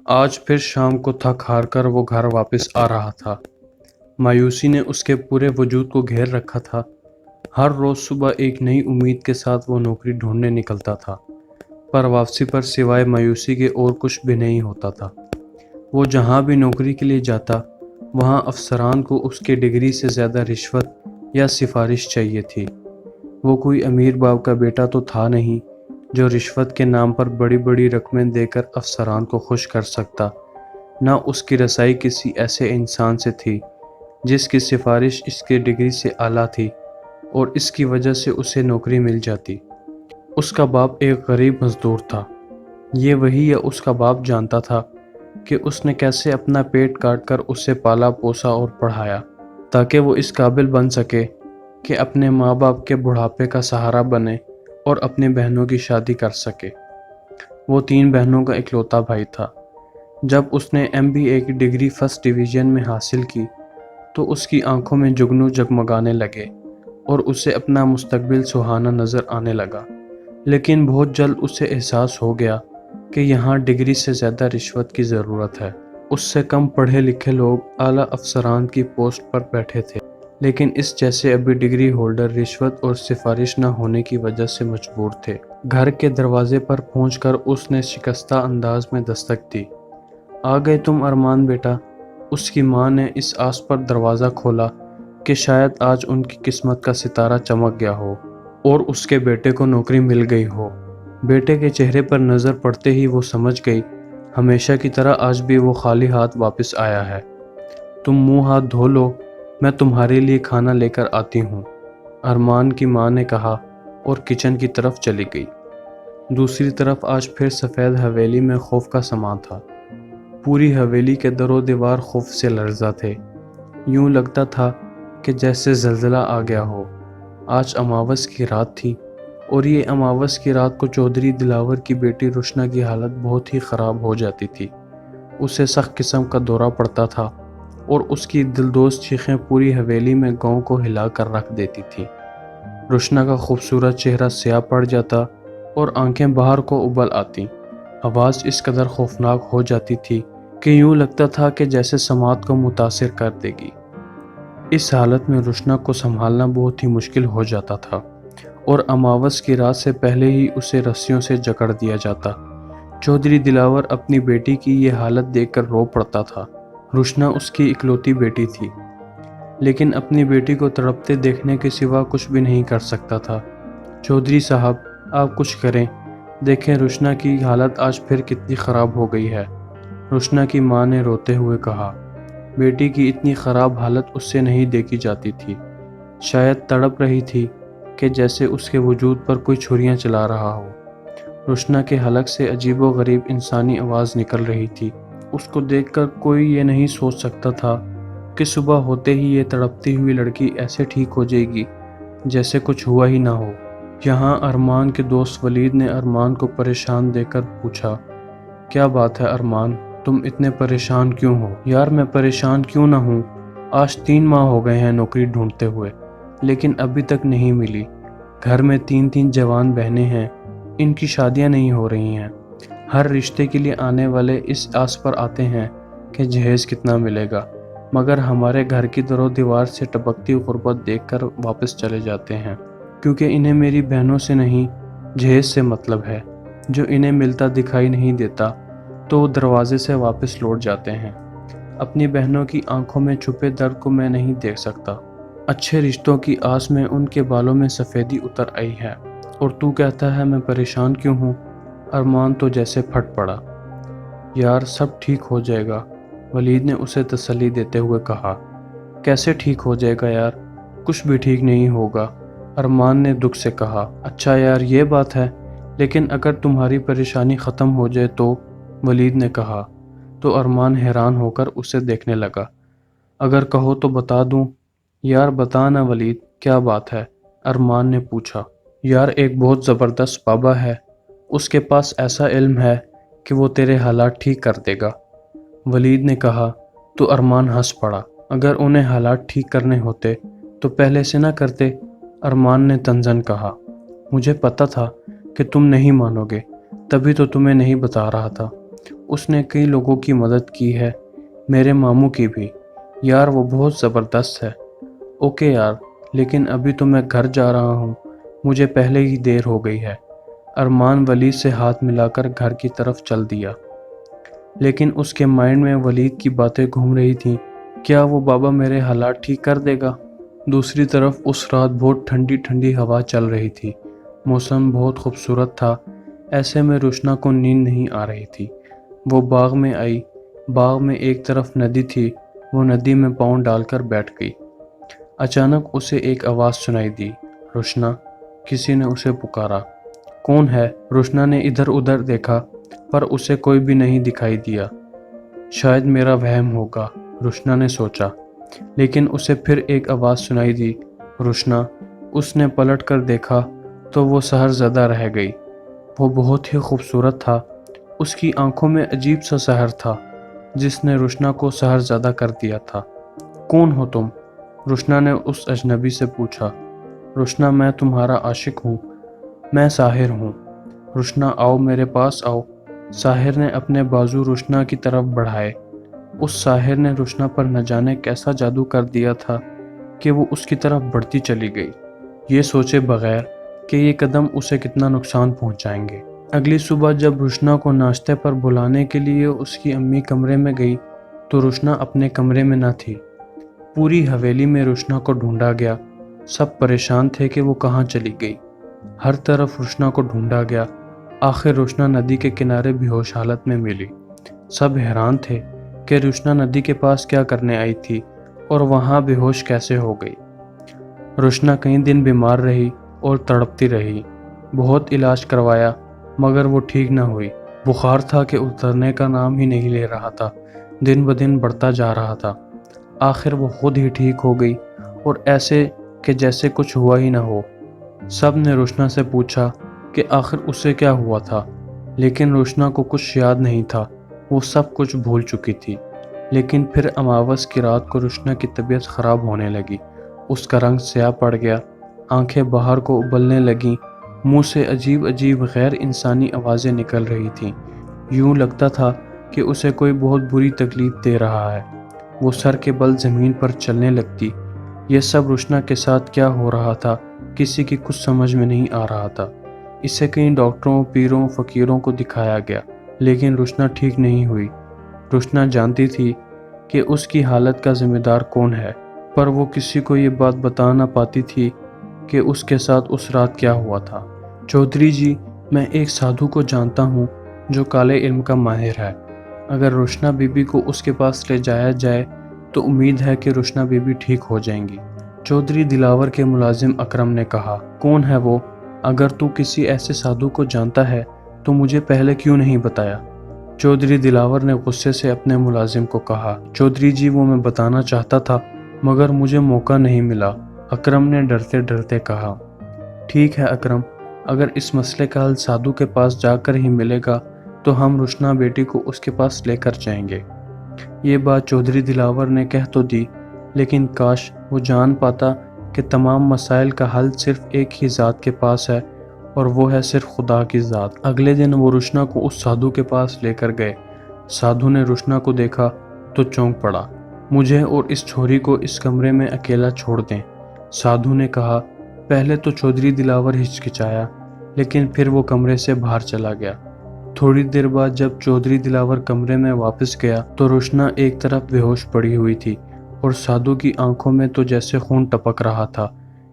آج پھر شام کو تھک ہار کر وہ گھر واپس آ رہا تھا۔ مایوسی نے اس کے پورے وجود کو گھیر رکھا تھا۔ ہر روز صبح ایک نئی امید کے ساتھ وہ نوکری ڈھونڈنے نکلتا تھا، پر واپسی پر سوائے مایوسی کے اور کچھ بھی نہیں ہوتا تھا۔ وہ جہاں بھی نوکری کے لیے جاتا، وہاں افسران کو اس کے ڈگری سے زیادہ رشوت یا سفارش چاہیے تھی۔ وہ کوئی امیر باپ کا بیٹا تو تھا نہیں جو رشوت کے نام پر بڑی بڑی رقمیں دے کر افسران کو خوش کر سکتا، نہ اس کی رسائی کسی ایسے انسان سے تھی جس کی سفارش اس کے ڈگری سے اعلیٰ تھی اور اس کی وجہ سے اسے نوکری مل جاتی۔ اس کا باپ ایک غریب مزدور تھا۔ یہ وہی یا اس کا باپ جانتا تھا کہ اس نے کیسے اپنا پیٹ کاٹ کر اسے پالا پوسا اور پڑھایا تاکہ وہ اس قابل بن سکے کہ اپنے ماں باپ کے بڑھاپے کا سہارا بنے اور اپنی بہنوں کی شادی کر سکے۔ وہ 3 بہنوں کا اکلوتا بھائی تھا۔ جب اس نے MBA کی ڈگری فرسٹ ڈویژن میں حاصل کی تو اس کی آنکھوں میں جگنو جگمگانے لگے اور اسے اپنا مستقبل سہانا نظر آنے لگا، لیکن بہت جلد اسے احساس ہو گیا کہ یہاں ڈگری سے زیادہ رشوت کی ضرورت ہے۔ اس سے کم پڑھے لکھے لوگ اعلیٰ افسران کی پوسٹ پر بیٹھے تھے، لیکن اس جیسے ابھی ڈگری ہولڈر رشوت اور سفارش نہ ہونے کی وجہ سے مجبور تھے۔ گھر کے دروازے پر پہنچ کر اس نے شکستہ انداز میں دستک دی۔ آ گئے تم ارمان بیٹا؟ اس کی ماں نے اس آس پر دروازہ کھولا کہ شاید آج ان کی قسمت کا ستارہ چمک گیا ہو اور اس کے بیٹے کو نوکری مل گئی ہو۔ بیٹے کے چہرے پر نظر پڑتے ہی وہ سمجھ گئی، ہمیشہ کی طرح آج بھی وہ خالی ہاتھ واپس آیا ہے۔ تم منہ ہاتھ دھو لو، میں تمہارے لیے کھانا لے کر آتی ہوں، ارمان کی ماں نے کہا اور کچن کی طرف چلی گئی۔ دوسری طرف آج پھر سفید حویلی میں خوف کا سماں تھا۔ پوری حویلی کے در و دیوار خوف سے لرزا تھے۔ یوں لگتا تھا کہ جیسے زلزلہ آ گیا ہو۔ آج اماوس کی رات تھی اور یہ اماوس کی رات کو چودھری دلاور کی بیٹی روشنا کی حالت بہت ہی خراب ہو جاتی تھی۔ اسے سخت قسم کا دورہ پڑتا تھا اور اس کی دلدوز چیخیں پوری حویلی میں گاؤں کو ہلا کر رکھ دیتی تھی۔ روشنا کا خوبصورت چہرہ سیاہ پڑ جاتا اور آنکھیں باہر کو ابل آتی۔ آواز اس قدر خوفناک ہو جاتی تھی کہ یوں لگتا تھا کہ جیسے سماعت کو متاثر کر دے گی۔ اس حالت میں روشنا کو سنبھالنا بہت ہی مشکل ہو جاتا تھا اور اماوس کی رات سے پہلے ہی اسے رسیوں سے جکڑ دیا جاتا۔ چودھری دلاور اپنی بیٹی کی یہ حالت دیکھ کر رو پڑتا تھا۔ روشنا اس کی اکلوتی بیٹی تھی، لیکن اپنی بیٹی کو تڑپتے دیکھنے کے سوا کچھ بھی نہیں کر سکتا تھا۔ چودھری صاحب، آپ کچھ کریں، دیکھیں روشنا کی حالت آج پھر کتنی خراب ہو گئی ہے، روشنا کی ماں نے روتے ہوئے کہا۔ بیٹی کی اتنی خراب حالت اس سے نہیں دیکھی جاتی تھی۔ شاید تڑپ رہی تھی کہ جیسے اس کے وجود پر کوئی چھریاں چلا رہا ہو۔ روشنا کے حلق سے عجیب و غریب انسانی آواز نکل رہی تھی۔ اس کو دیکھ کر کوئی یہ نہیں سوچ سکتا تھا کہ صبح ہوتے ہی یہ تڑپتی ہوئی لڑکی ایسے ٹھیک ہو جائے گی جیسے کچھ ہوا ہی نہ ہو۔ یہاں ارمان کے دوست ولید نے ارمان کو پریشان دیکھ کر پوچھا، کیا بات ہے ارمان، تم اتنے پریشان کیوں ہو؟ یار میں پریشان کیوں نہ ہوں، آج 3 ماہ ہو گئے ہیں نوکری ڈھونڈتے ہوئے، لیکن ابھی تک نہیں ملی۔ گھر میں 3 جوان بہنیں ہیں، ان کی شادیاں نہیں ہو رہی ہیں۔ ہر رشتے کے لیے آنے والے اس آس پر آتے ہیں کہ جہیز کتنا ملے گا، مگر ہمارے گھر کی در و دیوار سے ٹپکتی غربت دیکھ کر واپس چلے جاتے ہیں، کیونکہ انہیں میری بہنوں سے نہیں جہیز سے مطلب ہے۔ جو انہیں ملتا دکھائی نہیں دیتا تو وہ دروازے سے واپس لوٹ جاتے ہیں۔ اپنی بہنوں کی آنکھوں میں چھپے درد کو میں نہیں دیکھ سکتا۔ اچھے رشتوں کی آس میں ان کے بالوں میں سفیدی اتر آئی ہے، اور تو کہتا ہے میں پریشان کیوں ہوں؟ ارمان تو جیسے پھٹ پڑا۔ یار سب ٹھیک ہو جائے گا، ولید نے اسے تسلی دیتے ہوئے کہا۔ کیسے ٹھیک ہو جائے گا یار، کچھ بھی ٹھیک نہیں ہوگا، ارمان نے دکھ سے کہا۔ اچھا یار یہ بات ہے، لیکن اگر تمہاری پریشانی ختم ہو جائے تو، ولید نے کہا۔ تو ارمان حیران ہو کر اسے دیکھنے لگا۔ اگر کہو تو بتا دوں؟ یار بتا نا ولید، کیا بات ہے؟ ارمان نے پوچھا۔ یار ایک بہت زبردست بابا ہے، اس کے پاس ایسا علم ہے کہ وہ تیرے حالات ٹھیک کر دے گا، ولید نے کہا۔ تو ارمان ہنس پڑا۔ اگر انہیں حالات ٹھیک کرنے ہوتے تو پہلے سے نہ کرتے، ارمان نے تنزن کہا۔ مجھے پتا تھا کہ تم نہیں مانو گے، تبھی تو تمہیں نہیں بتا رہا تھا۔ اس نے کئی لوگوں کی مدد کی ہے، میرے ماموں کی بھی۔ یار وہ بہت زبردست ہے۔ اوکے یار، لیکن ابھی تو میں گھر جا رہا ہوں، مجھے پہلے ہی دیر ہو گئی ہے۔ ارمان ولید سے ہاتھ ملا کر گھر کی طرف چل دیا، لیکن اس کے مائنڈ میں ولید کی باتیں گھوم رہی تھیں۔ کیا وہ بابا میرے حالات ٹھیک کر دے گا؟ دوسری طرف اس رات بہت ٹھنڈی ٹھنڈی ہوا چل رہی تھی، موسم بہت خوبصورت تھا۔ ایسے میں روشنا کو نیند نہیں آ رہی تھی۔ وہ باغ میں آئی۔ باغ میں ایک طرف ندی تھی، وہ ندی میں پاؤں ڈال کر بیٹھ گئی۔ اچانک اسے ایک آواز سنائی دی، روشنا۔ کسی نے اسے پکارا۔ کون ہے؟ روشنا نے ادھر ادھر دیکھا پر اسے کوئی بھی نہیں دکھائی دیا۔ شاید میرا وہم ہوگا، روشنا نے سوچا، لیکن اسے پھر ایک آواز سنائی دی، روشنا۔ اس نے پلٹ کر دیکھا تو وہ سحر زدہ رہ گئی۔ وہ بہت ہی خوبصورت تھا، اس کی آنکھوں میں عجیب سا سحر تھا جس نے روشنا کو سحر زدہ کر دیا تھا۔ کون ہو تم؟ روشنا نے اس اجنبی سے پوچھا۔ روشنا، میں تمہارا عاشق ہوں، میں ساحر ہوں۔ روشنا، آؤ میرے پاس آؤ۔ ساحر نے اپنے بازو روشنا کی طرف بڑھائے۔ اس ساحر نے روشنا پر نہ جانے کیسا جادو کر دیا تھا کہ وہ اس کی طرف بڑھتی چلی گئی، یہ سوچے بغیر کہ یہ قدم اسے کتنا نقصان پہنچائیں گے۔ اگلی صبح جب روشنا کو ناشتے پر بلانے کے لیے اس کی امی کمرے میں گئی تو روشنا اپنے کمرے میں نہ تھی۔ پوری حویلی میں روشنا کو ڈھونڈا گیا، سب پریشان تھے کہ وہ کہاں چلی گئی۔ ہر طرف روشنا کو ڈھونڈا گیا، آخر روشنا ندی کے کنارے بے ہوش حالت میں ملی۔ سب حیران تھے کہ روشنا ندی کے پاس کیا کرنے آئی تھی اور وہاں بے ہوش کیسے ہو گئی۔ روشنا کئی دن بیمار رہی اور تڑپتی رہی، بہت علاج کروایا مگر وہ ٹھیک نہ ہوئی۔ بخار تھا کہ اترنے کا نام ہی نہیں لے رہا تھا، دن بدن بڑھتا جا رہا تھا۔ آخر وہ خود ہی ٹھیک ہو گئی اور ایسے کہ جیسے کچھ ہوا ہی نہ ہو۔ سب نے روشنا سے پوچھا کہ آخر اسے کیا ہوا تھا، لیکن روشنا کو کچھ یاد نہیں تھا، وہ سب کچھ بھول چکی تھی۔ لیکن پھر اماوس کی رات کو روشنا کی طبیعت خراب ہونے لگی، اس کا رنگ سیاہ پڑ گیا، آنکھیں باہر کو ابلنے لگیں، منہ سے عجیب عجیب غیر انسانی آوازیں نکل رہی تھیں، یوں لگتا تھا کہ اسے کوئی بہت بری تکلیف دے رہا ہے۔ وہ سر کے بل زمین پر چلنے لگتی۔ یہ سب روشنا کے ساتھ کیا ہو رہا تھا کسی کی کچھ سمجھ میں نہیں آ رہا تھا۔ اسے کئی ڈاکٹروں، پیروں، فقیروں کو دکھایا گیا، لیکن روشنا ٹھیک نہیں ہوئی۔ روشنا جانتی تھی کہ اس کی حالت کا ذمہ دار کون ہے، پر وہ کسی کو یہ بات بتا نہ پاتی تھی کہ اس کے ساتھ اس رات کیا ہوا تھا۔ چودھری جی، میں ایک سادھو کو جانتا ہوں جو کالے علم کا ماہر ہے۔ اگر روشنا بی بی کو اس کے پاس لے جایا جائے تو امید ہے کہ روشنا بی بی ٹھیک ہو جائیں گی۔ چودھری دلاور کے ملازم اکرم نے کہا۔ کون ہے وہ؟ اگر تو کسی ایسے سادھو کو جانتا ہے تو مجھے پہلے کیوں نہیں بتایا؟ چودھری دلاور نے غصے سے اپنے ملازم کو کہا۔ چودھری جی، وہ میں بتانا چاہتا تھا مگر مجھے موقع نہیں ملا، اکرم نے ڈرتے ڈرتے کہا۔ ٹھیک ہے اکرم، اگر اس مسئلے کا حل سادھو کے پاس جا کر ہی ملے گا تو ہم روشنا بیٹی کو اس کے پاس لے کر جائیں گے۔ یہ بات چودھری دلاور نے کہہ تو دی، لیکن کاش وہ جان پاتا کہ تمام مسائل کا حل صرف ایک ہی ذات کے پاس ہے اور وہ ہے صرف خدا کی ذات۔ اگلے دن وہ روشنا کو اس سادھو کے پاس لے کر گئے۔ سادھو نے روشنا کو دیکھا تو چونک پڑا۔ مجھے اور اس چھوری کو اس کمرے میں اکیلا چھوڑ دیں، سادھو نے کہا۔ پہلے تو چودھری دلاور ہچکچایا، لیکن پھر وہ کمرے سے باہر چلا گیا۔ تھوڑی دیر بعد جب چودھری دلاور کمرے میں واپس گیا تو روشنا ایک طرف بے ہوش پڑی ہوئی تھی اور سادھو کی آنکھوں میں تو جیسے خون ٹپک رہا تھا،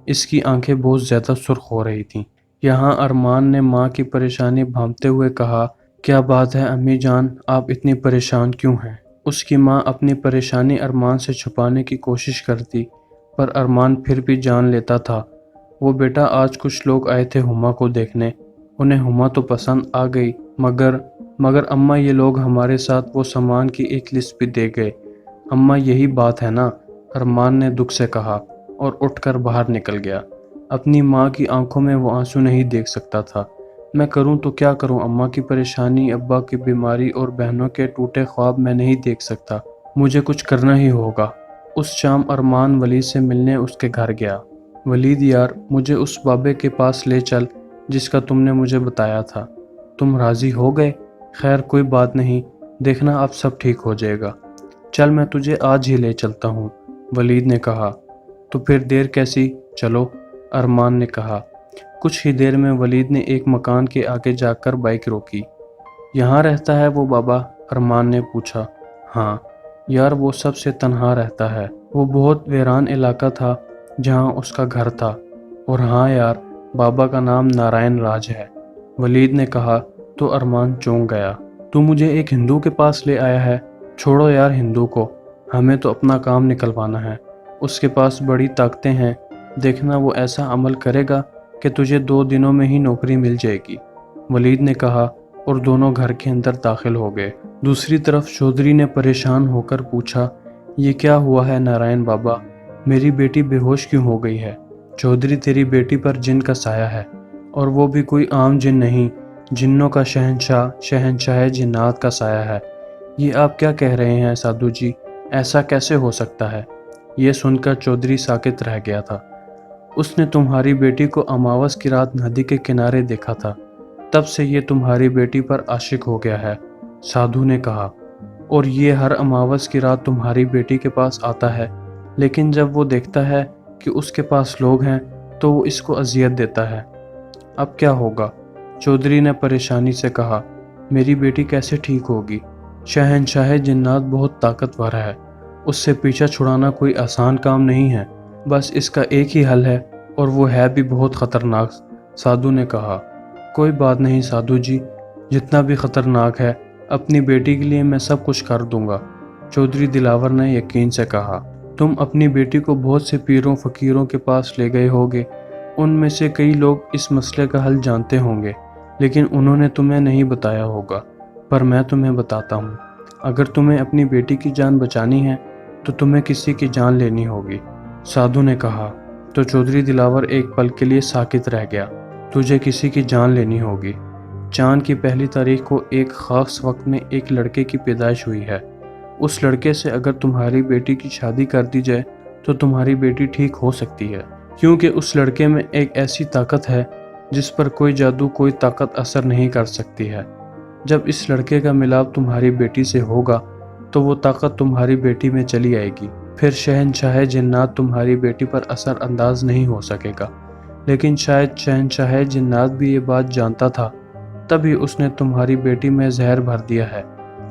اس کی آنکھیں بہت زیادہ سرخ ہو رہی تھیں۔ یہاں ارمان نے ماں کی پریشانی بھانپتے ہوئے کہا، کیا بات ہے امی جان، آپ اتنی پریشان کیوں ہیں؟ اس کی ماں اپنی پریشانی ارمان سے چھپانے کی کوشش کرتی، پر ارمان پھر بھی جان لیتا تھا۔ وہ بیٹا، آج کچھ لوگ آئے تھے ہما کو دیکھنے، انہیں ہما تو پسند آ گئی، مگر اماں یہ لوگ ہمارے ساتھ وہ سامان کی ایک لسٹ بھی دے گئے۔ اماں یہی بات ہے نا، ارمان نے دکھ سے کہا اور اٹھ کر باہر نکل گیا۔ اپنی ماں کی آنکھوں میں وہ آنسو نہیں دیکھ سکتا تھا۔ میں کروں تو کیا کروں؟ اماں کی پریشانی، ابا کی بیماری اور بہنوں کے ٹوٹے خواب میں نہیں دیکھ سکتا، مجھے کچھ کرنا ہی ہوگا۔ اس شام ارمان ولید سے ملنے اس کے گھر گیا۔ ولید یار، مجھے اس بابے کے پاس لے چل جس کا تم نے مجھے بتایا تھا، تم راضی ہو گئے؟ خیر کوئی بات نہیں، دیکھنا اب سب ٹھیک ہو جائے گا۔ چل میں تجھے آج ہی لے چلتا ہوں، ولید نے کہا۔ تو پھر دیر کیسی، چلو، ارمان نے کہا۔ کچھ ہی دیر میں ولید نے ایک مکان کے آگے جا کر بائک روکی۔ یہاں رہتا ہے وہ بابا؟ ارمان نے پوچھا۔ ہاں یار، وہ سب سے تنہا رہتا ہے۔ وہ بہت ویران علاقہ تھا جہاں اس کا گھر تھا۔ اور ہاں یار، بابا کا نام نارائن راج ہے، ولید نے کہا تو ارمان چونک گیا۔ تو مجھے ایک ہندو کے پاس لے آیا ہے؟ چھوڑو یار ہندو کو، ہمیں تو اپنا کام نکلوانا ہے۔ اس کے پاس بڑی طاقتیں ہیں، دیکھنا وہ ایسا عمل کرے گا کہ تجھے 2 دنوں میں ہی نوکری مل جائے گی، ولید نے کہا، اور دونوں گھر کے اندر داخل ہو گئے۔ دوسری طرف چودھری نے پریشان ہو کر پوچھا، یہ کیا ہوا ہے نارائن بابا؟ میری بیٹی بے ہوش کیوں ہو گئی ہے؟ چودھری، تیری بیٹی پر جن کا سایہ ہے، اور وہ بھی کوئی عام جن نہیں، جنوں کا شہنشاہ، شہنشاہ جنات کا سایہ ہے۔ یہ آپ کیا کہہ رہے ہیں سادھو جی؟ ایسا کیسے ہو سکتا ہے؟ یہ سن کر چودھری ساکت رہ گیا تھا۔ اس نے تمہاری بیٹی کو اماوس کی رات ندی کے کنارے دیکھا تھا، تب سے یہ تمہاری بیٹی پر عاشق ہو گیا ہے، سادھو نے کہا۔ اور یہ ہر اماوس کی رات تمہاری بیٹی کے پاس آتا ہے، لیکن جب وہ دیکھتا ہے کہ اس کے پاس لوگ ہیں تو وہ اس کو اذیت دیتا ہے۔ اب کیا ہوگا؟ چودھری نے پریشانی سے کہا۔ میری بیٹی کیسے ٹھیک ہوگی؟ شہنشاہ جنات بہت طاقتور ہے، اس سے پیچھا چھڑانا کوئی آسان کام نہیں ہے۔ بس اس کا ایک ہی حل ہے، اور وہ ہے بھی بہت خطرناک، سادھو نے کہا۔ کوئی بات نہیں سادھو جی، جتنا بھی خطرناک ہے، اپنی بیٹی کے لیے میں سب کچھ کر دوں گا، چودھری دلاور نے یقین سے کہا۔ تم اپنی بیٹی کو بہت سے پیروں فقیروں کے پاس لے گئے ہوگے، ان میں سے کئی لوگ اس مسئلے کا حل جانتے ہوں گے، لیکن انہوں نے تمہیں نہیں بتایا ہوگا، پر میں تمہیں بتاتا ہوں۔ اگر تمہیں اپنی بیٹی کی جان بچانی ہے تو تمہیں کسی کی جان لینی ہوگی، سادھو نے کہا۔ تو چودھری دلاور ایک پل کے لیے ساکت رہ گیا۔ تجھے کسی کی جان لینی ہوگی؟ چاند کی پہلی تاریخ کو ایک خاص وقت میں ایک لڑکے کی پیدائش ہوئی ہے۔ اس لڑکے سے اگر تمہاری بیٹی کی شادی کر دی جائے تو تمہاری بیٹی ٹھیک ہو سکتی ہے، کیونکہ اس لڑکے میں ایک ایسی طاقت ہے جس پر کوئی جادو، کوئی طاقت اثر نہیں کر سکتی ہے۔ جب اس لڑکے کا ملاپ تمہاری بیٹی سے ہوگا تو وہ طاقت تمہاری بیٹی میں چلی آئے گی، پھر شہنشاہ جنات تمہاری بیٹی پر اثر انداز نہیں ہو سکے گا۔ لیکن شاید شہنشاہ جنات بھی یہ بات جانتا تھا، تبھی اس نے تمہاری بیٹی میں زہر بھر دیا ہے۔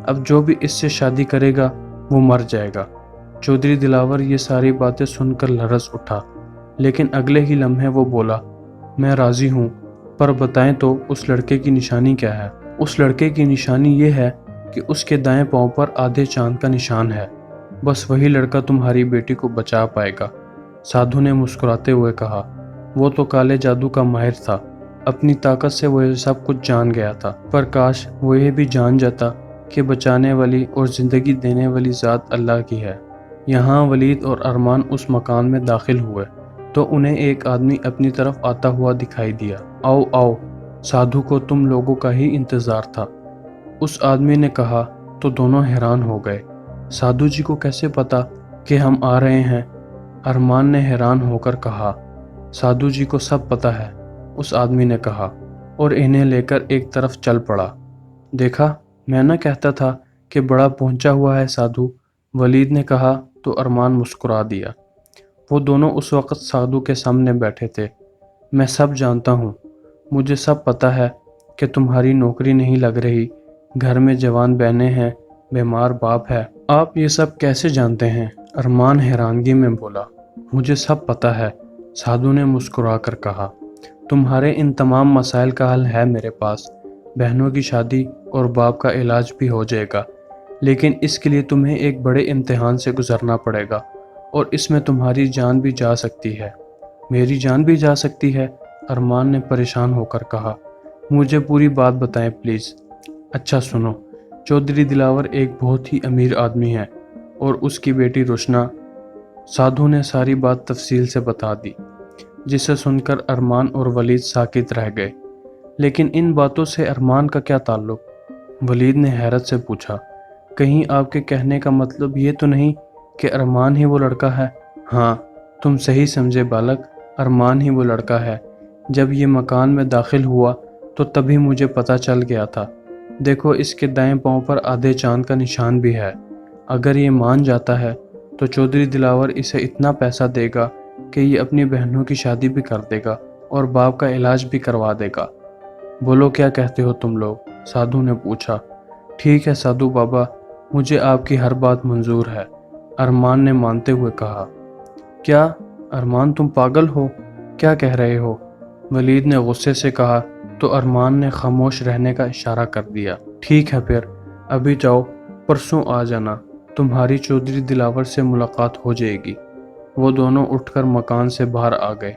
اب جو بھی اس سے شادی کرے گا وہ مر جائے گا۔ چودھری دلاور یہ ساری باتیں سن کر لرز اٹھا، لیکن اگلے ہی لمحے وہ بولا، میں راضی ہوں، پر بتائیں تو اس لڑکے کی نشانی کیا ہے؟ اس لڑکے کی نشانی یہ ہے کہ اس کے دائیں پاؤں پر آدھے چاند کا نشان ہے، بس وہی لڑکا تمہاری بیٹی کو بچا پائے گا، سادھو نے مسکراتے ہوئے کہا۔ وہ تو کالے جادو کا ماہر تھا، اپنی طاقت سے وہ سب کچھ جان گیا تھا، پر کاش وہ یہ بھی جان جاتا کہ بچانے والی اور زندگی دینے والی ذات اللہ کی ہے۔ یہاں ولید اور ارمان اس مکان میں داخل ہوئے تو انہیں ایک آدمی اپنی طرف آتا ہوا دکھائی دیا۔ آؤ آؤ، سادھو کو تم لوگوں کا ہی انتظار تھا، اس آدمی نے کہا تو دونوں حیران ہو گئے۔ سادھو جی کو کیسے پتا کہ ہم آ رہے ہیں؟ ارمان نے حیران ہو کر کہا۔ سادھو جی کو سب پتا ہے، اس آدمی نے کہا، اور انہیں لے کر ایک طرف چل پڑا۔ دیکھا، میں نہ کہتا تھا کہ بڑا پہنچا ہوا ہے سادھو، ولید نے کہا تو ارمان مسکرا دیا۔ وہ دونوں اس وقت سادھو کے سامنے بیٹھے تھے۔ میں سب جانتا ہوں، مجھے سب پتا ہے کہ تمہاری نوکری نہیں لگ رہی، گھر میں جوان بہنیں ہیں، بیمار باپ ہے۔ آپ یہ سب کیسے جانتے ہیں؟ ارمان حیرانگی میں بولا۔ مجھے سب پتا ہے، سادھو نے مسکرا کر کہا۔ تمہارے ان تمام مسائل کا حل ہے میرے پاس، بہنوں کی شادی اور باپ کا علاج بھی ہو جائے گا، لیکن اس کے لیے تمہیں ایک بڑے امتحان سے گزرنا پڑے گا، اور اس میں تمہاری جان بھی جا سکتی ہے۔ میری جان بھی جا سکتی ہے؟ ارمان نے پریشان ہو کر کہا۔ مجھے پوری بات بتائیں پلیز۔ اچھا سنو، چودھری دلاور ایک بہت ہی امیر آدمی ہے، اور اس کی بیٹی روشنا۔ سادھو نے ساری بات تفصیل سے بتا دی، جسے سن کر ارمان اور ولید ساکت رہ گئے۔ لیکن ان باتوں سے ارمان کا کیا تعلق؟ ولید نے حیرت سے پوچھا۔ کہیں آپ کے کہنے کا مطلب یہ تو نہیں کہ ارمان ہی وہ لڑکا ہے؟ ہاں، تم صحیح سمجھے بالک، ارمان ہی وہ لڑکا ہے۔ جب یہ مکان میں داخل ہوا تو تبھی مجھے پتہ چل گیا تھا دیکھو اس کے دائیں پاؤں پر آدھے چاند کا نشان بھی ہے۔ اگر یہ مان جاتا ہے تو چودھری دلاور اسے اتنا پیسہ دے گا کہ یہ اپنی بہنوں کی شادی بھی کر دے گا اور باپ کا علاج بھی کروا دے گا۔ بولو کیا کہتے ہو تم لوگ؟ سادھو نے پوچھا۔ ٹھیک ہے سادھو بابا، مجھے آپ کی ہر بات منظور ہے، ارمان نے مانتے ہوئے کہا۔ کیا ارمان تم پاگل ہو؟ کیا کہہ رہے ہو؟ ولید نے غصے سے کہا تو ارمان نے خاموش رہنے کا اشارہ کر دیا۔ ٹھیک ہے پھر ابھی جاؤ، پرسوں آ جانا، تمہاری چودھری دلاور سے ملاقات ہو جائے گی۔ وہ دونوں اٹھ کر مکان سے باہر آ گئے۔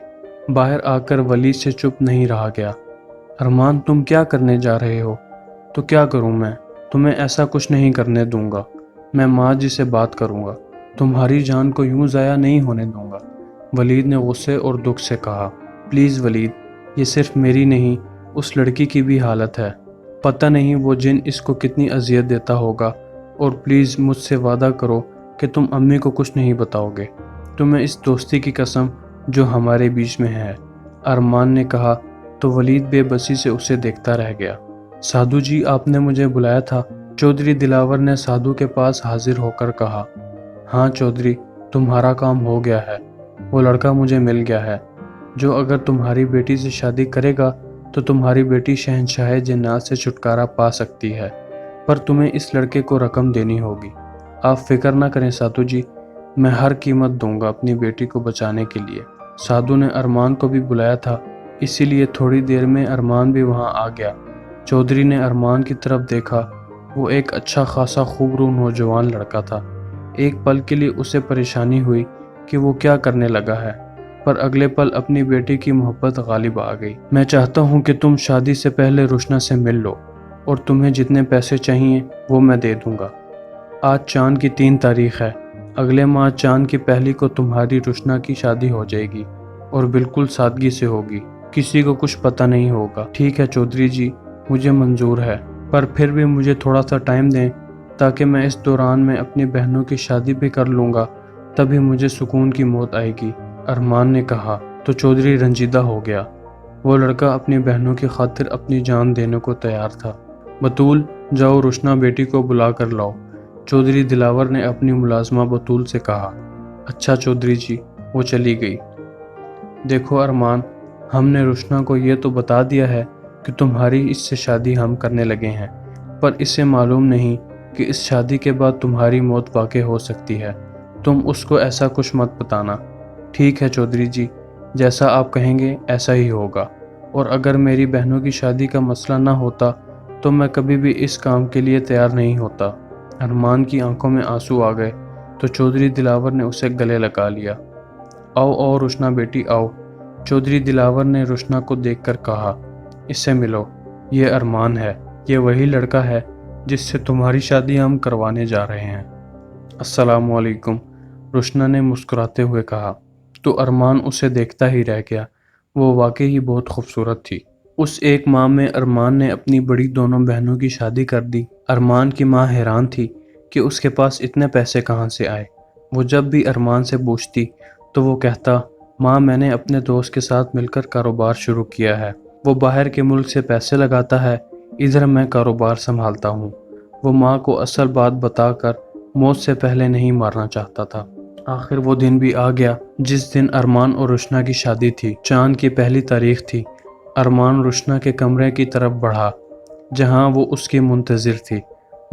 باہر آ کر ولید سے چپ نہیں رہا گیا۔ ارمان تم کیا کرنے جا رہے ہو؟ تو کیا کروں میں؟ تمہیں ایسا کچھ نہیں کرنے دوں گا۔ میں ماں جی سے بات کروں گا، تمہاری جان کو یوں ضائع نہیں ہونے دوں گا، ولید نے غصے اور دکھ سے کہا۔ پلیز ولید، یہ صرف میری نہیں، اس لڑکی کی بھی حالت ہے۔ پتہ نہیں وہ جن اس کو کتنی اذیت دیتا ہوگا، اور پلیز مجھ سے وعدہ کرو کہ تم امی کو کچھ نہیں بتاؤ گے۔ تمہیں اس دوستی کی قسم جو ہمارے بیچ میں ہے، ارمان نے کہا تو ولید بے بسی سے اسے دیکھتا رہ گیا۔ سادھو جی آپ نے مجھے بلایا تھا؟ چودھری دلاور نے سادھو کے پاس حاضر ہو کر کہا۔ ہاں چودھری، تمہارا کام ہو گیا ہے، وہ لڑکا مجھے مل گیا ہے جو اگر تمہاری بیٹی سے شادی کرے گا تو تمہاری بیٹی شہنشاہ جنات سے چھٹکارا پا سکتی ہے، پر تمہیں اس لڑکے کو رقم دینی ہوگی۔ آپ فکر نہ کریں سادھو جی، میں ہر قیمت دوں گا اپنی بیٹی کو بچانے کے لیے۔ سادھو نے ارمان کو بھی بلایا تھا، اسی لیے تھوڑی دیر میں ارمان بھی وہاں آ گیا۔ چودھری نے ارمان کی طرف دیکھا، وہ ایک اچھا خاصا خوبرو نوجوان لڑکا تھا۔ ایک پل کے لیے اسے پریشانی ہوئی کہ وہ کیا کرنے لگا ہے، پر اگلے پل اپنی بیٹی کی محبت غالب آ گئی۔ میں چاہتا ہوں کہ تم شادی سے پہلے روشنا سے مل لو، اور تمہیں جتنے پیسے چاہیے وہ میں دے دوں گا۔ آج چاند کی 3 تاریخ ہے، اگلے ماہ چاند کی پہلی کو تمہاری روشنا کی شادی ہو جائے گی، اور بالکل سادگی سے ہوگی، کسی کو کچھ پتہ نہیں ہوگا۔ ٹھیک ہے چودھری جی، مجھے منظور ہے، پر پھر بھی مجھے تھوڑا سا ٹائم دیں تاکہ میں اس دوران میں اپنی بہنوں کی شادی بھی کر لوں گا، تبھی مجھے سکون کی موت آئے گی، ارمان نے کہا تو چودھری رنجیدہ ہو گیا۔ وہ لڑکا اپنی بہنوں کی خاطر اپنی جان دینے کو تیار تھا۔ بطول، جاؤ روشنا بیٹی کو بلا کر لاؤ، چودھری دلاور نے اپنی ملازمہ بطول سے کہا۔ اچھا چودھری جی، وہ چلی گئی۔ دیکھو ارمان، ہم نے روشنا کو یہ تو بتا دیا ہے کہ تمہاری اس سے شادی ہم کرنے لگے ہیں، پر اسے معلوم نہیں کہ اس شادی کے بعد تمہاری موت واقع ہو سکتی ہے۔ تم اس کو ایسا کچھ مت بتانا۔ ٹھیک ہے چودھری جی، جیسا آپ کہیں گے ایسا ہی ہوگا، اور اگر میری بہنوں کی شادی کا مسئلہ نہ ہوتا تو میں کبھی بھی اس کام کے لیے تیار نہیں ہوتا۔ ارمان کی آنکھوں میں آنسو آ گئے تو چودھری دلاور نے اسے گلے لگا لیا۔ آؤ آؤ روشنا بیٹی آؤ، چودھری دلاور نے روشنا کو دیکھ کر کہا۔ اس سے ملو، یہ ارمان ہے، یہ وہی لڑکا ہے جس سے تمہاری شادی ہم کروانے جا رہے ہیں۔ السلام علیکم، روشنا نے مسکراتے ہوئے کہا، تو ارمان اسے دیکھتا ہی رہ گیا۔ وہ واقعی بہت خوبصورت تھی۔ اس ایک ماہ میں ارمان نے اپنی بڑی دونوں بہنوں کی شادی کر دی۔ ارمان کی ماں حیران تھی کہ اس کے پاس اتنے پیسے کہاں سے آئے۔ وہ جب بھی ارمان سے پوچھتی تو وہ کہتا، ماں میں نے اپنے دوست کے ساتھ مل کر کاروبار شروع کیا ہے، وہ باہر کے ملک سے پیسے لگاتا ہے، ادھر میں کاروبار سنبھالتا ہوں۔ وہ ماں کو اصل بات بتا کر موت سے پہلے نہیں مارنا چاہتا تھا۔ آخر وہ دن بھی آ گیا جس دن ارمان اور روشنا کی شادی تھی۔ چاند کی پہلی تاریخ تھی۔ ارمان روشنا کے کمرے کی طرف بڑھا جہاں وہ اس کی منتظر تھی۔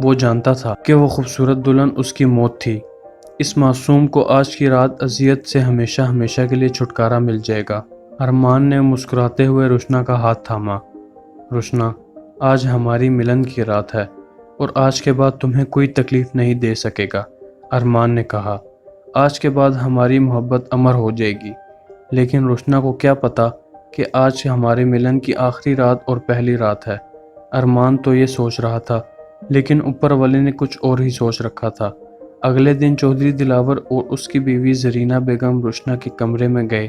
وہ جانتا تھا کہ وہ خوبصورت دلہن اس کی موت تھی۔ اس معصوم کو آج کی رات اذیت سے ہمیشہ ہمیشہ کے لیے چھٹکارا مل جائے گا۔ ارمان نے مسکراتے ہوئے روشنا کا ہاتھ تھاما۔ روشنا، آج ہماری ملن کی رات ہے، اور آج کے بعد تمہیں کوئی تکلیف نہیں دے سکے گا، ارمان نے کہا۔ آج کے بعد ہماری محبت امر ہو جائے گی، لیکن روشنا کو کیا پتا کہ آج ہمارے ملن کی آخری رات اور پہلی رات ہے۔ ارمان تو یہ سوچ رہا تھا، لیکن اوپر والے نے کچھ اور ہی سوچ رکھا تھا۔ اگلے دن چودھری دلاور اور اس کی بیوی زرینہ بیگم روشنا کے کمرے میں گئے۔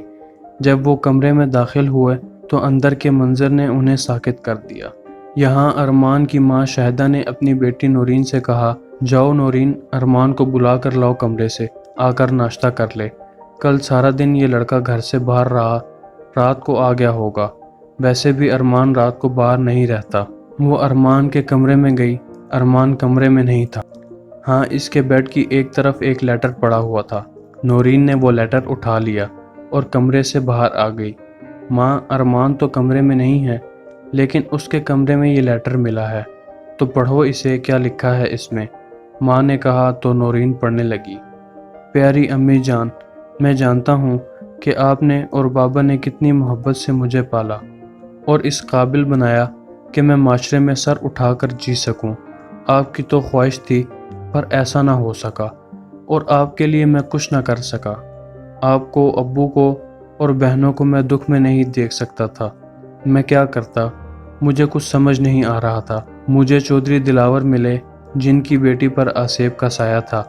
جب وہ کمرے میں داخل ہوئے تو اندر کے منظر نے انہیں ساکت کر دیا۔ یہاں ارمان کی ماں شاہدہ نے اپنی بیٹی نورین سے کہا، جاؤ نورین، ارمان کو بلا کر لاؤ کمرے سے، آ کر ناشتہ کر لے۔ کل سارا دن یہ لڑکا گھر سے باہر رہا، رات کو آ گیا ہوگا، ویسے بھی ارمان رات کو باہر نہیں رہتا۔ وہ ارمان کے کمرے میں گئی۔ ارمان کمرے میں نہیں تھا۔ ہاں، اس کے بیڈ کی ایک طرف ایک لیٹر پڑا ہوا تھا۔ نورین نے وہ لیٹر اٹھا لیا اور کمرے سے باہر آ گئی۔ ماں، ارمان تو کمرے میں نہیں ہے، لیکن اس کے کمرے میں یہ لیٹر ملا ہے، تو پڑھو اسے، کیا لکھا ہے اس میں؟ ماں نے کہا تو نورین پڑھنے لگی۔ پیاری امی جان، میں جانتا ہوں کہ آپ نے اور بابا نے کتنی محبت سے مجھے پالا اور اس قابل بنایا کہ میں معاشرے میں سر اٹھا کر جی سکوں۔ آپ کی تو خواہش تھی، پر ایسا نہ ہو سکا، اور آپ کے لیے میں کچھ نہ کر سکا۔ آپ کو، ابو کو اور بہنوں کو میں دکھ میں نہیں دیکھ سکتا تھا۔ میں کیا کرتا؟ مجھے کچھ سمجھ نہیں آ رہا تھا۔ مجھے چودھری دلاور ملے، جن کی بیٹی پر آصف کا سایہ تھا،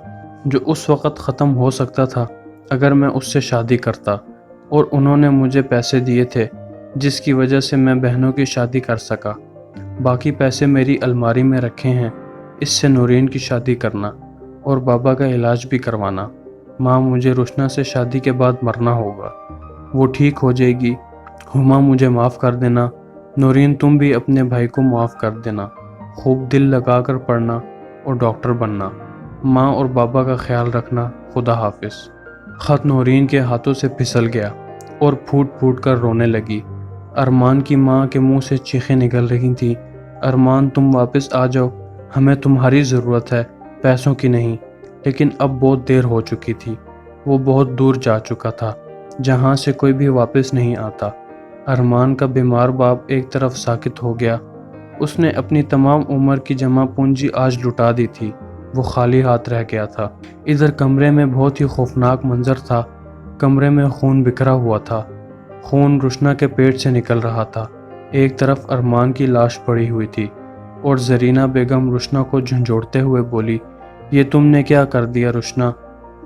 جو اس وقت ختم ہو سکتا تھا اگر میں اس سے شادی کرتا، اور انہوں نے مجھے پیسے دیے تھے جس کی وجہ سے میں بہنوں کی شادی کر سکا۔ باقی پیسے میری الماری میں رکھے ہیں، اس سے نورین کی شادی کرنا اور بابا کا علاج بھی کروانا۔ ماں، مجھے روشنا سے شادی کے بعد مرنا ہوگا، وہ ٹھیک ہو جائے گی۔ ہما، مجھے معاف کر دینا۔ نورین، تم بھی اپنے بھائی کو معاف کر دینا۔ خوب دل لگا کر پڑھنا اور ڈاکٹر بننا۔ ماں اور بابا کا خیال رکھنا۔ خدا حافظ۔ خط نورین کے ہاتھوں سے پھسل گیا اور پھوٹ پھوٹ کر رونے لگی۔ ارمان کی ماں کے منہ سے چیخیں نکل رہی تھیں۔ ارمان، تم واپس آ جاؤ، ہمیں تمہاری ضرورت ہے، پیسوں کی نہیں۔ لیکن اب بہت دیر ہو چکی تھی۔ وہ بہت دور جا چکا تھا، جہاں سے کوئی بھی واپس نہیں آتا۔ ارمان کا بیمار باپ ایک طرف ساکت ہو گیا۔ اس نے اپنی تمام عمر کی جمع پونجی آج لٹا دی تھی۔ وہ خالی ہاتھ رہ گیا تھا۔ ادھر کمرے میں بہت ہی خوفناک منظر تھا۔ کمرے میں خون بکھرا ہوا تھا۔ خون روشنا کے پیٹ سے نکل رہا تھا۔ ایک طرف ارمان کی لاش پڑی ہوئی تھی اور زرینہ بیگم روشنا کو جھنجھوڑتے ہوئے بولی، یہ تم نے کیا کر دیا روشنا؟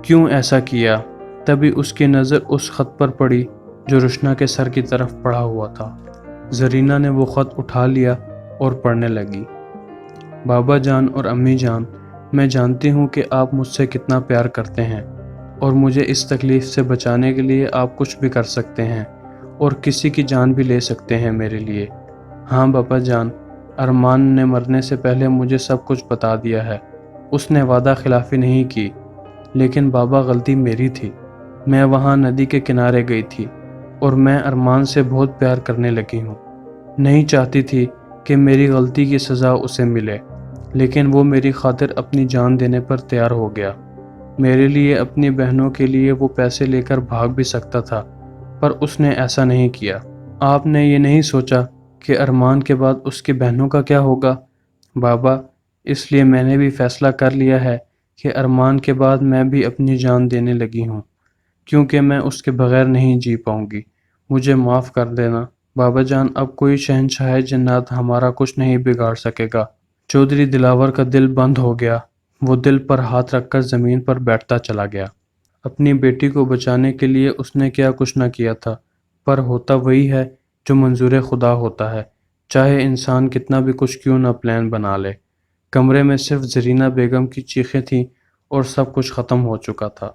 کیوں ایسا کیا؟ تبھی اس کی نظر اس خط پر پڑی جو روشنا کے سر کی طرف پڑا ہوا تھا۔ زرینہ نے وہ خط اٹھا لیا اور پڑھنے لگی۔ بابا جان اور امی جان، میں جانتی ہوں کہ آپ مجھ سے کتنا پیار کرتے ہیں اور مجھے اس تکلیف سے بچانے کے لیے آپ کچھ بھی کر سکتے ہیں اور کسی کی جان بھی لے سکتے ہیں میرے لیے۔ ہاں بابا جان، ارمان نے مرنے سے پہلے مجھے سب کچھ بتا دیا ہے۔ اس نے وعدہ خلافی نہیں کی، لیکن بابا غلطی میری تھی۔ میں وہاں ندی کے کنارے گئی تھی اور میں ارمان سے بہت پیار کرنے لگی ہوں۔ نہیں چاہتی تھی کہ میری غلطی کی سزا اسے ملے، لیکن وہ میری خاطر اپنی جان دینے پر تیار ہو گیا۔ میرے لیے، اپنی بہنوں کے لیے وہ پیسے لے کر بھاگ بھی سکتا تھا، پر اس نے ایسا نہیں کیا۔ آپ نے یہ نہیں سوچا کہ ارمان کے بعد اس کی بہنوں کا کیا ہوگا؟ بابا، اس لیے میں نے بھی فیصلہ کر لیا ہے کہ ارمان کے بعد میں بھی اپنی جان دینے لگی ہوں، کیونکہ میں اس کے بغیر نہیں جی پاؤں گی۔ مجھے معاف کر دینا بابا جان، اب کوئی شہنشاہ جنات ہمارا کچھ نہیں بگاڑ سکے گا۔ چودھری دلاور کا دل بند ہو گیا۔ وہ دل پر ہاتھ رکھ کر زمین پر بیٹھتا چلا گیا۔ اپنی بیٹی کو بچانے کے لیے اس نے کیا کچھ نہ کیا تھا، پر ہوتا وہی ہے جو منظور خدا ہوتا ہے، چاہے انسان کتنا بھی کچھ کیوں نہ پلان بنا لے۔ کمرے میں صرف زرینہ بیگم کی چیخیں تھیں اور سب کچھ ختم ہو چکا تھا۔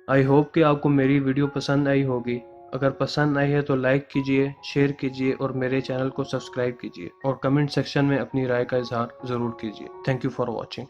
آئی ہوپ کہ آپ کو میری ویڈیو پسند آئی ہوگی۔ اگر پسند آئی ہے تو لائک کیجئے، شیئر کیجئے اور میرے چینل کو سبسکرائب کیجئے، اور کمنٹ سیکشن میں اپنی رائے کا اظہار ضرور کیجئے۔ Thank you for watching.